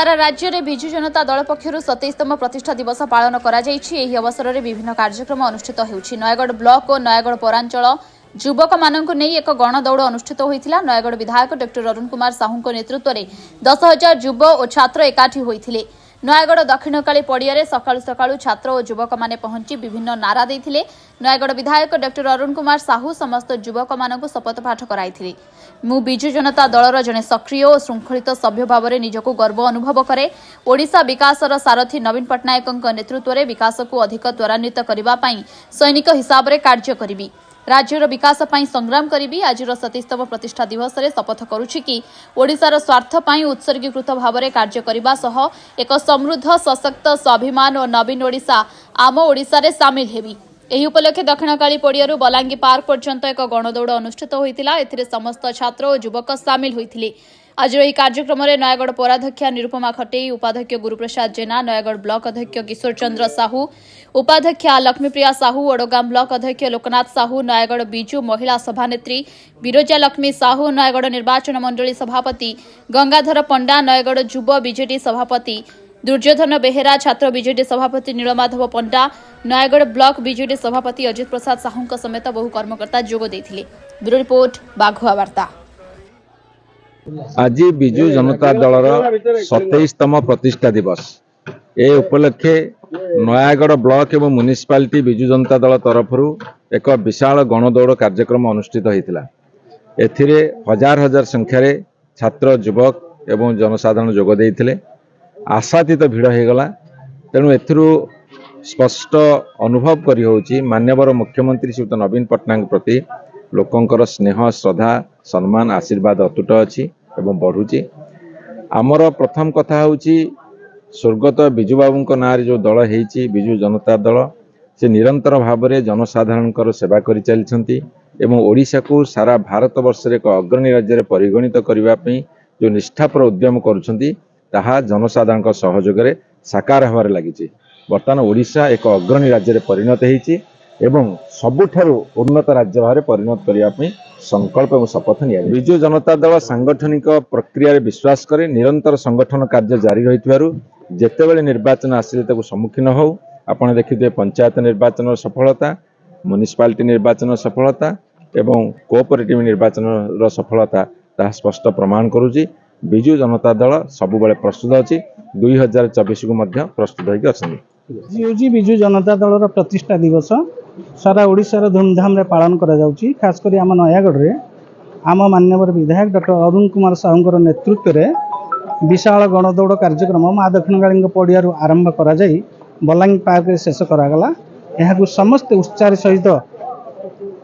सारा राज्य में विजु जनता दल पक्षर 27तम प्रतिष्ठा दिवस पालन कर अवसर में विभिन्न कार्यक्रम अनुष्ठित होउछि। नयगढ़ ब्लॉक और नयगढ़ पौरांचल युवक मानक नहीं एक गणदौड़ अनुष्ठित होता। नयगढ़ विधायक डॉक्टर अरुण कुमार साहू नेतृत्व में 10,000 युव और छात्र एकाठी होते। नयगढ़ दक्षिणकाली पड़िया सकाळु सकाळु छात्र और युवक माने पहुंची विभिन्न नारा देथिले। नयगढ़ विधायक डॉक्टर अरुण कुमार साहू समस्त युवक मानक शपथ पाठ कराइथिले। मु विजु जनता दलर जने सक्रिय और श्रृंखलित सभ्य भाव में निजको गर्व अनुभव करे। ओडिशा विकासर सारथी नवीन पट्टनायक नेतृत्व में विकास को अधिक त्वरान्वित करने सैनिक हिसाब से कार्य करी राज्यर विकास पाई संग्राम करी। आज 27तम प्रतिष्ठा दिवस रे शपथ करुछि कि ओडिशार स्वार्थ पाई उत्सर्गीकृत भाव में कार्य करबा सह एक समृद्ध सशक्त स्वाभिमान और नवीन ओडिशा आम ओडिशा रे शामिल हेबी। एही उपलक्षे दक्षिणकाली पड़ियारू बलांगी पार्क पर्यंत एक गणदौड़ अनुष्ठित होइतिला। एथिरे समस्त छात्र और युवक शामिल होइथिले। आज यह कार्यक्रम में नयगढ़ पौराध्यक्षा निरुपमा खटेई, उपाध्यक्ष गुरुप्रसाद जेना, नयगढ़ ब्लॉक अध्यक्ष किशोर चंद्र साहू, उपाध्यक्षा लक्ष्मीप्रिया साहू, ओडगाम ब्लॉक अध्यक्ष लोकनाथ साहू, नयगढ़ बिजु महिला सभानेत्री बिरोजा लक्ष्मी साहू, नयगढ़ निर्वाचन मंडली सभापति गंगाधर पंडा, नयगढ़ युव बीजेडी सभापति दुर्योधन बेहेरा, छात्र बीजेडी सभापति नीलमाधव पंडा, नयगढ़ ब्लॉक बीजेडी सभापति अजित प्रसाद साहू समेत बहु कर्मकर्ता जोग देथिले। ब्यूरो रिपोर्ट बाघुआ वार्ता। आज विजु जनता दलर 27तम प्रतिष्ठा दिवस ए उपलक्षे नयागढ़ ब्लॉक एवं म्युनिसिपालिटी विजु जनता दल तरफ एक विशाल गणदौड़ कार्यक्रम अनुष्ठित होता। एथिरे हजार हजार संख्यार छात्र युवक एवं जनसाधारण जोग देइथिले। आशातीत भिड़ होगला। तेणु एथिरु स्पष्ट अनुभव करी होउची माननीय मुख्यमंत्री श्रीयुत नवीन पट्टनायक प्रति लोकंकर स्नेह श्रद्धा सम्मान आशीर्वाद अतुट अच्छी एवं बढ़ुची। आमर प्रथम कथा होउची स्वर्गत बिजु बाबू ना जो दल है विजु जनता दल से निरंतर भाव में जनसाधारण सेवा कर चलती एवं ओडिशा को सारा भारत वर्ष एक अग्रणी राज्य में परिगणित करने जो निष्ठापर उद्यम करुछंती ताहा जनसाधारण सहयोग में साकार हबार लगी। बर्तमान ओडिशा एक अग्रणी राज्य में परिणत होती एवं सबुठारु उन्नत राज्य भाव परिणत करने संकल्प और शपथ नि विजु जनता दल सांगठनिक प्रक्रिया विश्वास करे निरंतर संगठन कार्य जारी रही जेतेबेले निर्वाचन आसिले सम्मुखीन हो। आपण देखिए पंचायत निर्वाचन सफलता, म्युनिसिपालिटी निर्वाचन सफलता एवं कोऑपरेटिव निर्वाचन सफलता ता स्पष्ट प्रमाण करुची विजु जनता दल सबुबले प्रस्तुत अच्छी 2024 को मध्य प्रस्तुत होगी अच्छी। विजु जनता दल प्रतिष्ठा दिवस सारा ओडिशार धूमधाम रे पालन करा जाउची। खास करी आम नयागढ़ रे आम माननीय विधायक डॉक्टर अरुण कुमार साहू नेतृत्व में विशाल गणदौड़ कार्यक्रम माँ दक्षिणकाली पड़ियारू आरंभ करा जाई बलांगी पार्क रे शेष करागला। यहाँ समस्त उत्साह सहित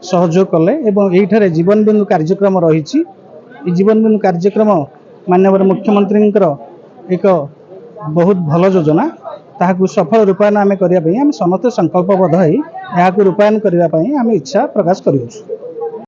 सहयोग कले एवं एठारे जीवन बिंदु कार्यक्रम रही। जीवन बिंदु कार्यक्रम माननीय मुख्यमंत्री एक बहुत भल योजना ताकू सफल रूपायन आम करने समस्त संकल्पबद्ध हो रूपायन करने इच्छा प्रकाश करूँ।